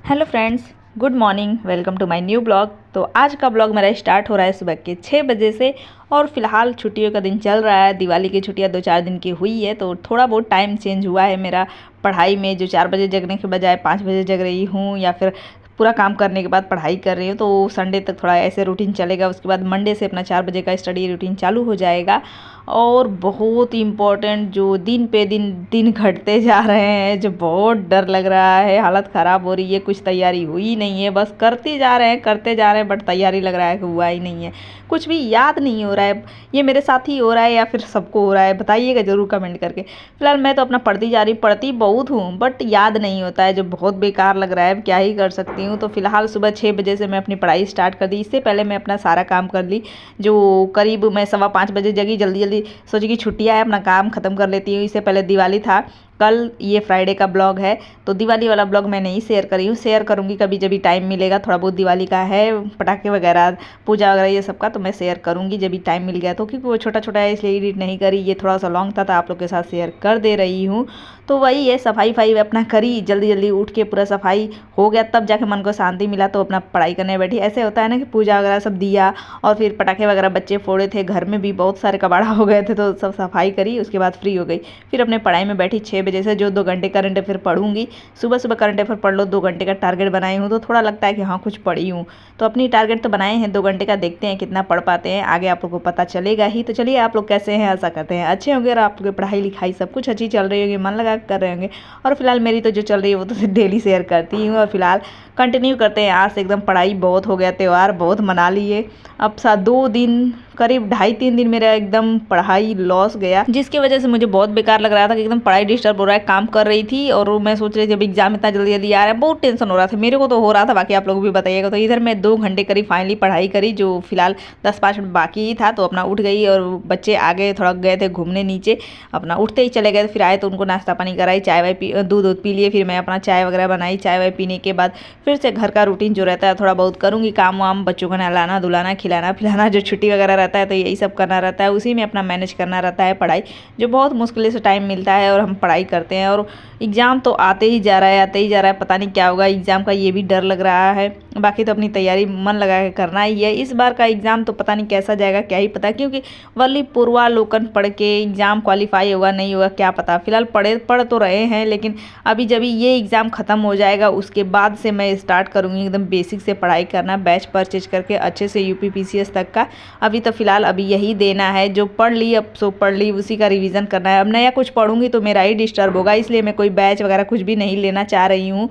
Hello friends, good morning. Welcome to my new blog. तो आज का ब्लॉग मेरा स्टार्ट हो रहा है सुबह के 6 बजे से और फिलहाल छुट्टियों का दिन चल रहा है। दिवाली की छुट्टियां 2-4 दिन की हुई है तो थोड़ा बहुत टाइम चेंज हुआ है मेरा पढ़ाई में। जो 4 बजे जगने के बजाय 5 बजे जग रही हूँ या फिर पूरा काम करने के बाद पढ़ाई कर रही हूँ, तो संडे तक थोड़ा ऐसे रूटीन चलेगा। उसके बाद मंडे से अपना 4 बजे का स्टडी रूटीन चालू हो जाएगा। और बहुत इम्पोर्टेंट जो दिन पे दिन घटते जा रहे हैं, जो बहुत डर लग रहा है, हालत ख़राब हो रही है। कुछ तैयारी हुई नहीं है, बस करते जा रहे हैं करते जा रहे हैं, बट तैयारी लग रहा है कि हुआ ही नहीं है। कुछ भी याद नहीं हो रहा है। ये मेरे साथ ही हो रहा है या फिर सबको हो रहा है, बताइएगा ज़रूर कमेंट करके। फिलहाल मैं तो अपना पढ़ती जा रही, पढ़ती बहुत हूँ बट याद नहीं होता है, जो बहुत बेकार लग रहा है। अब क्या ही कर सकती हूँ। तो फिलहाल सुबह 6 बजे से मैं अपनी पढ़ाई स्टार्ट कर दी। इससे पहले मैं अपना सारा काम कर ली। जो करीब मैं 5:15 बजे जगी, जल्दी जल्दी सोची कि छुट्टियाँ है, अपना काम ख़त्म कर लेती हूँ। इससे पहले दिवाली था कल, ये फ्राइडे का ब्लॉग है तो दिवाली वाला ब्लॉग मैं नहीं शेयर करी हूँ। शेयर करूँगी कभी जब भी टाइम मिलेगा। थोड़ा बहुत दिवाली का है, पटाखे वगैरह, पूजा वगैरह ये सब का, तो मैं शेयर करूँगी जब भी टाइम मिल गया तो। क्योंकि वो छोटा छोटा है इसलिए एडिट नहीं करी। ये थोड़ा सा लॉन्ग था तो आप लोग के साथ शेयर कर दे रही हूँ। तो वही है, सफाई वफाई अपना करी, जल्दी जल्दी उठ के पूरा सफाई हो गया, तब जाके मन को शांति मिला तो अपना पढ़ाई करने बैठी। ऐसे होता है ना कि पूजा वगैरह सब दिया और फिर पटाखे वगैरह बच्चे फोड़े थे, घर में भी बहुत सारे कबाड़ा हो गए थे तो सब सफाई करी। उसके बाद फ्री हो गई, फिर अपने पढ़ाई में बैठी 6 बजे से। जो 2 घंटे करंट अफेयर पढ़ूंगी, सुबह सुबह करंट अफेयर पढ़ लो। 2 घंटे का टारगेट बनाई हूँ तो थोड़ा लगता है कि हाँ कुछ पढ़ी हूँ। तो अपनी टारगेट तो बनाए हैं 2 घंटे का, देखते हैं कितना पढ़ पाते हैं, आगे आप लोग को पता चलेगा ही। तो चलिए, आप लोग कैसे हैं, आशा करते हैं अच्छे होंगे और आप लोग की पढ़ाई लिखाई सब कुछ अच्छी चल रही होगी, मन लगा कर रहे होंगे। और फिलहाल मेरी तो जो चल रही है वो तो डेली शेयर करती हूँ। और फिलहाल कंटिन्यू करते हैं। आज से एकदम पढ़ाई बहुत हो गया, त्यौहार बहुत मना लिए। अब 2 दिन, करीब 2.5-3 दिन मेरा एकदम पढ़ाई लॉस गया, जिसकी वजह से मुझे बहुत बेकार लग रहा था कि एकदम पढ़ाई डिस्टर्ब हो रहा है। काम कर रही थी और मैं सोच रही थी अब एग्जाम इतना जल्दी जल्दी आ रहा है, बहुत टेंशन हो रहा था। मेरे को तो हो रहा था, बाकी आप लोग भी बताइएगा। तो इधर मैं 2 घंटे करीब फाइनली पढ़ाई करी, जो फिलहाल 10-5 मिनट बाकी ही था तो अपना उठ गई। और बच्चे आगे थोड़ा गए थे घूमने नीचे, अपना उठते ही चले गए। फिर आए तो उनको नाश्ता पानी कराई, चाय वाय पी, दूध पी लिए। फिर मैं अपना चाय वगैरह बनाई। चाय वाय पीने के बाद फिर से घर का रूटीन जो रहता है थोड़ा बहुत करूँगी, काम वाम, बच्चों को नहलाना धुलाना, खिलाना पिलाना, जो छुट्टी वगैरह रहता है तो यही सब करना रहता है। उसी में अपना मैनेज करना रहता है पढ़ाई, जो बहुत मुश्किल से टाइम मिलता है और हम पढ़ाई करते हैं। और एग्ज़ाम तो आते ही जा रहा है, आते ही जा रहा है, पता नहीं क्या होगा एग्ज़ाम का, ये भी डर लग रहा है। बाकी तो अपनी तैयारी मन लगा के करना ही है। इस बार का एग्ज़ाम तो पता नहीं कैसा जाएगा, क्या ही पता, क्योंकि वली पूर्वालोकन पढ़ के एग्ज़ाम क्वालिफाई होगा नहीं होगा क्या पता। फिलहाल पढ़ तो रहे हैं, लेकिन अभी जब ये एग्ज़ाम ख़त्म हो जाएगा उसके बाद से मैं स्टार्ट करूँगी एकदम बेसिक से पढ़ाई करना, बैच परचेज करके अच्छे से यूपी पीसीएस तक का। अभी तो फिलहाल अभी यही देना है, जो पढ़ ली अब सो पढ़ ली, उसी का रिवीजन करना है। अब नया कुछ पढ़ूंगी तो मेरा ही डिस्टर्ब होगा, इसलिए मैं कोई बैच वगैरह कुछ भी नहीं लेना चाह रही हूँ।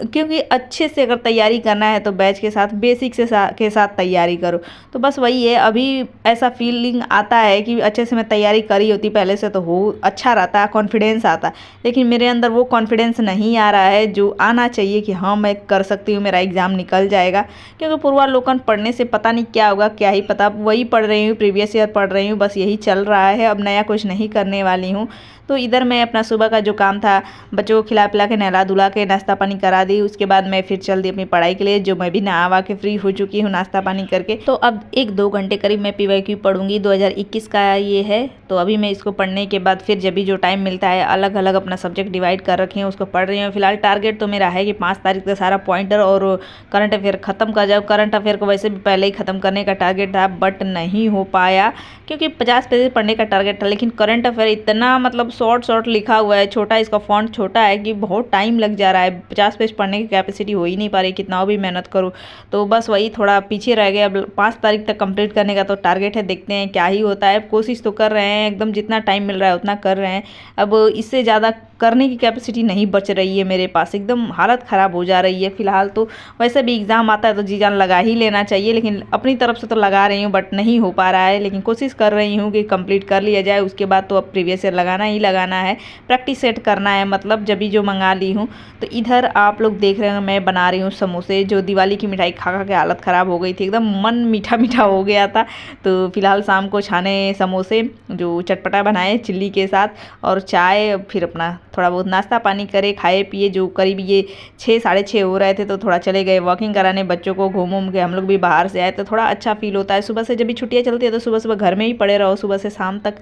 क्योंकि अच्छे से अगर तैयारी करना है तो बैच के साथ, बेसिक के साथ तैयारी करो। तो बस वही है, अभी ऐसा फीलिंग आता है कि अच्छे से मैं तैयारी करी होती पहले से तो हो अच्छा रहता, कॉन्फिडेंस आता। लेकिन मेरे अंदर वो कॉन्फिडेंस नहीं आ रहा है जो आना चाहिए कि हाँ मैं कर सकती हूँ, मेरा एग्ज़ाम निकल जाएगा। क्योंकि पूर्वालोकन पढ़ने से पता नहीं क्या होगा, क्या ही पता। वही पढ़ रही हूँ, प्रीवियस ईयर पढ़ रही हूँ, बस यही चल रहा है। अब नया कुछ नहीं करने वाली हूँ। तो इधर मैं अपना सुबह का जो काम था, बच्चों को खिला पिला के नहला धुला के नाश्ता पानी करा दी। उसके बाद मैं फिर चल दी अपनी पढ़ाई के लिए, जो मैं भी नहा के फ्री हो चुकी हूँ नाश्ता पानी करके। तो अब 1-2 घंटे करीब मैं पीवाईक्यू पढ़ूंगी। 2021 का ये है, तो अभी मैं इसको पढ़ने के बाद फिर जब भी जो टाइम मिलता है, अलग अलग अपना सब्जेक्ट डिवाइड कर रखे हैं, उसको पढ़ रही हूँ। फिलहाल टारगेट तो मेरा है कि 5 तारीख तक सारा पॉइंटर और करंट अफेयर ख़त्म कर जाओ। करंट अफेयर को वैसे भी पहले ही ख़त्म करने का टारगेट था बट नहीं हो पाया, क्योंकि 50 पेज पढ़ने का टारगेट था। लेकिन करंट अफेयर इतना मतलब शॉर्ट लिखा हुआ है, छोटा, इसका फॉन्ट छोटा है कि बहुत टाइम लग जा रहा है। 50 पेज पढ़ने की कैपेसिटी हो ही नहीं पा रही, कितना भी मेहनत करूँ। तो बस वही थोड़ा पीछे रह गया। अब 5 तारीख तक कंप्लीट करने का तो टारगेट है, देखते हैं क्या ही होता है। कोशिश तो कर रहे हैं, एकदम जितना टाइम मिल रहा है उतना कर रहे हैं। अब इससे ज़्यादा करने की कैपेसिटी नहीं बच रही है मेरे पास, एकदम हालत ख़राब हो जा रही है फिलहाल। तो वैसे भी एग्ज़ाम आता है तो जी जान लगा ही लेना चाहिए, लेकिन अपनी तरफ से तो लगा रही हूँ बट नहीं हो पा रहा है। लेकिन कोशिश कर रही हूँ कि कंप्लीट कर लिया जाए। उसके बाद तो अब प्रीवियस ईयर लगाना ही लगाना है, प्रैक्टिस सेट करना है, मतलब जब भी जो मंगा ली हूँ। तो इधर आप लोग देख रहे हैं मैं बना रही हूँ समोसे। जो दिवाली की मिठाई खा खा के हालत ख़राब हो गई थी, एकदम मन मीठा मीठा हो गया था। तो फिलहाल शाम को छाने समोसे, जो चटपटा बनाए चिल्ली के साथ, और चाय। फिर अपना थोड़ा बहुत नाश्ता पानी करे, खाए पिए। जो करीब ये 6-6:30 हो रहे थे तो थोड़ा चले गए वॉकिंग कराने बच्चों को, घूम के हम लोग भी बाहर से आए तो थोड़ा अच्छा फील होता है। सुबह से जब भी छुट्टियाँ चलती है तो सुबह सुबह घर में ही पड़े रहो सुबह से शाम तक,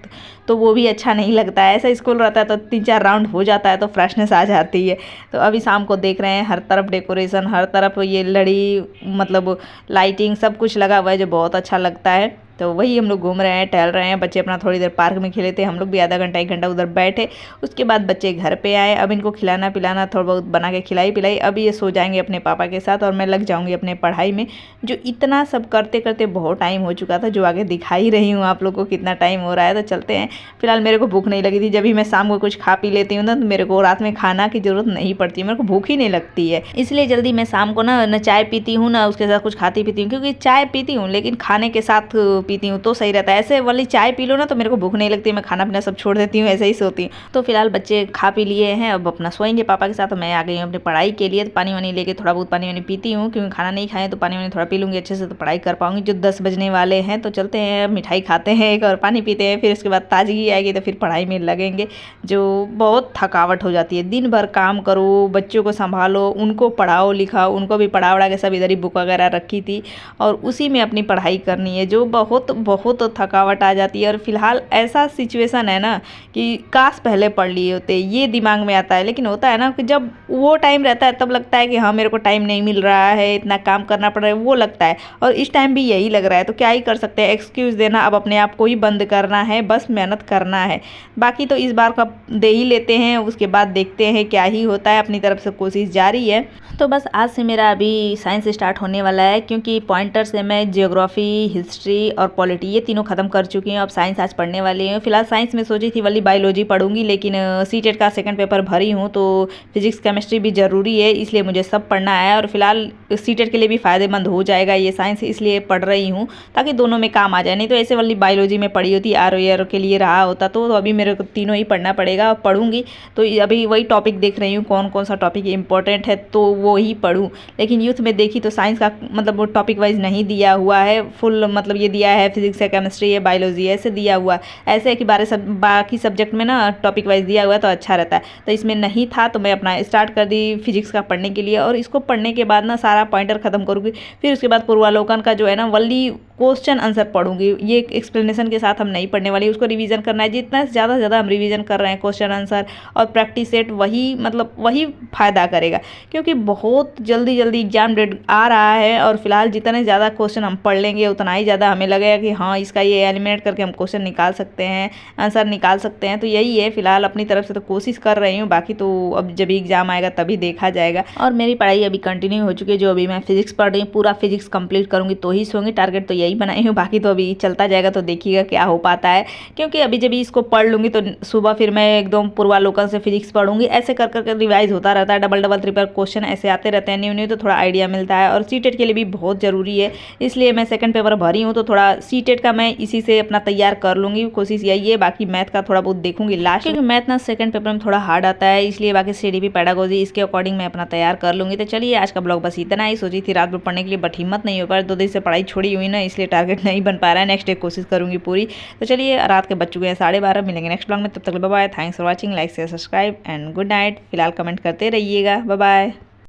तो वो भी अच्छा नहीं लगता है। ऐसे ऐसा स्कूल रहता है तो 3-4 राउंड हो जाता है तो फ्रेशनेस आ जाती है। तो अभी शाम को देख रहे हैं हर तरफ डेकोरेशन, हर तरफ ये लड़ी मतलब लाइटिंग सब कुछ लगा हुआ है जो बहुत अच्छा लगता है। तो वही हम लोग घूम रहे हैं, टहल रहे हैं। बच्चे अपना थोड़ी देर पार्क में खेले थे, हम लोग भी आधा घंटा 1 घंटा उधर बैठे। उसके बाद बच्चे घर पे आए, अब इनको खिलाना पिलाना थोड़ा बहुत बना के खिलाई पिलाई, अभी ये सो जाएंगे अपने पापा के साथ और मैं लग जाऊंगी अपने पढ़ाई में। जो इतना सब करते करते बहुत टाइम हो चुका था, जो आगे दिखा ही रही हूँ आप लोग को कितना टाइम हो रहा है। तो चलते हैं। फिलहाल मेरे को भूख नहीं लगी थी, जब भी मैं शाम को कुछ खा पी लेती हूँ ना तो मेरे को रात में खाना की ज़रूरत नहीं पड़ती, मेरे को भूख ही नहीं लगती है। इसलिए जल्दी मैं शाम को ना चाय पीती हूँ ना उसके साथ कुछ खाती पीती हूँ, क्योंकि चाय पीती हूँ लेकिन खाने के साथ पीती हूँ तो सही रहता है। ऐसे वाली चाय पी लो ना तो मेरे को भूख नहीं लगती, मैं खाना पीना सब छोड़ देती हूँ, ऐसे ही सोती हूँ। तो फिलहाल बच्चे खा पी लिए हैं, अब अपना सोएंगे पापा के साथ। तो मैं आ गई हूँ अपनी पढ़ाई के लिए। तो पानी वानी लेके थोड़ा बहुत पानी वानी पीती हूँ, क्योंकि खाना नहीं खाए तो पानी वानी थोड़ा पी लूँगी अच्छे से तो पढ़ाई कर पाऊँगी। जो 10 बजने वाले हैं तो चलते हैं, मिठाई खाते हैं एक और पानी पीते हैं, फिर उसके बाद ताजगी आएगी तो फिर पढ़ाई में लगेंगे। जो बहुत थकावट हो जाती है, दिन भर काम करो, बच्चों को संभालो, उनको पढ़ाओ लिखाओ, उनको भी पढ़ा वढ़ा के सब इधर ही बुक वगैरह रखी थी और उसी में अपनी पढ़ाई करनी है, जो बहुत बहुत थकावट आ जाती है। और फिलहाल ऐसा सिचुएशन है ना कि काश पहले पढ़ लिए होते, ये दिमाग में आता है। लेकिन होता है ना कि जब वो टाइम रहता है तब लगता है कि हाँ मेरे को टाइम नहीं मिल रहा है, इतना काम करना पड़ रहा है, वो लगता है। और इस टाइम भी यही लग रहा है, तो क्या ही कर सकते हैं, एक्सक्यूज़ देना अब अपने आप को ही बंद करना है, बस मेहनत करना है। बाकी तो इस बार का दे ही लेते हैं, उसके बाद देखते हैं क्या ही होता है, अपनी तरफ से कोशिश जारी है। तो बस आज से मेरा अभी साइंस स्टार्ट होने वाला है, क्योंकि पॉइंटर से मैं जियोग्राफी, हिस्ट्री और पॉलिटी ये तीनों खत्म कर चुकी हूँ। अब साइंस आज पढ़ने वाली हूँ। फिलहाल साइंस में सोची थी वाली बायोलॉजी पढ़ूंगी, लेकिन सीटेट का सेकंड पेपर भरी हूँ तो फिजिक्स केमिस्ट्री भी ज़रूरी है, इसलिए मुझे सब पढ़ना है। और फिलहाल सीटेट के लिए भी फ़ायदेमंद हो जाएगा ये साइंस, इसलिए पढ़ रही हूँ ताकि दोनों में काम आ जाए। नहीं तो ऐसे वाली बायोलॉजी में पढ़ी होती आर के लिए रहा होता तो अभी मेरे को तीनों ही पढ़ना पड़ेगा। पढ़ूंगी तो अभी वही टॉपिक देख रही हूँ कौन कौन सा टॉपिक इंपॉर्टेंट है तो वो ही पढ़ूँ। लेकिन यूथ में देखी तो साइंस का मतलब वो टॉपिक वाइज नहीं दिया हुआ है फुल, मतलब ये दिया है फिजिक्स है, केमिस्ट्री है, बायोलॉजी है, ऐसे दिया हुआ है। ऐसे है कि बाकी सब्जेक्ट में ना टॉपिक वाइज दिया हुआ है तो अच्छा रहता है, तो इसमें नहीं था तो मैं अपना स्टार्ट कर दी फिजिक्स का पढ़ने के लिए। और इसको पढ़ने के बाद ना सारा पॉइंटर खत्म करूँगी, फिर उसके बाद पूर्वालोकन का जो है ना वल्ली क्वेश्चन आंसर पढ़ूंगी। ये एक एक्सप्लेनेशन के साथ हम नहीं पढ़ने वाली, उसको रिवीजन करना है। जितना ज़्यादा से ज़्यादा हम रिवीजन कर रहे हैं क्वेश्चन आंसर और प्रैक्टिस सेट, वही मतलब वही फ़ायदा करेगा, क्योंकि बहुत जल्दी जल्दी एग्जाम डेट आ रहा है। और फिलहाल जितने ज़्यादा क्वेश्चन हम पढ़ लेंगे उतना ही ज़्यादा हमें लगेगा कि हाँ इसका ये एलिमिनेट करके हम क्वेश्चन निकाल सकते हैं, आंसर निकाल सकते हैं। तो यही है, फिलहाल अपनी तरफ से तो कोशिश कर रही हूँ, बाकी तो अब जब एग्जाम आएगा तभी देखा जाएगा। और मेरी पढ़ाई अभी कंटिन्यू हो चुकी है, जो अभी मैं फिजिक्स पढ़ रही हूँ पूरा फिजिक्स कंप्लीट करूँगी तो ही सोंगी, टारगेट तो यही बनाई हूँ। बाकी तो अभी चलता जाएगा तो देखिएगा क्या हो पाता है, क्योंकि अभी जब इसको पढ़ लूँगी तो सुबह फिर मैं एकदम पूर्वालोकन से फिजिक्स पढ़ूंगी। ऐसे कर कर रिवाइज होता रहता है, डबल डबल ट्रिपल क्वेश्चन ऐसे आते रहते हैं न्यू न्यू, तो थोड़ा आइडिया मिलता है। और सीटेट के लिए भी बहुत ज़रूरी है, इसलिए मैं सेकंड पेपर भरी हूँ तो थोड़ा सीटेट का मैं इसी से अपना तैयार कर लूँगी, कोशिश यही है। बाकी मैथ का थोड़ा बहुत देखूंगी लास्ट, क्योंकि मैथ ना सेकंड पेपर में थोड़ा हार्ड आता है, इसलिए बाकी सीडीपी पेडागोजी इसके अकॉर्डिंग मैं अपना तैयार कर लूँगी। तो चलिए आज का ब्लॉग बस इतना ही। सोची थी रात भर पढ़ने के लिए बट हिम्मत नहीं हो पा रही, 2 दिन से पढ़ाई छोड़ी हुई ना, इसलिए टारगेट नहीं बन पा रहा है। नेक्स्ट डे कोशिश करूँगी पूरी। तो चलिए रात के बज चुके हैं 12:30, मिलेंगे नेक्स्ट ब्लॉग में, तब तक bye bye. Thanks for watching, like share subscribe and good night. फिलहाल कमेंट करते रहिएगा, बाय बाय।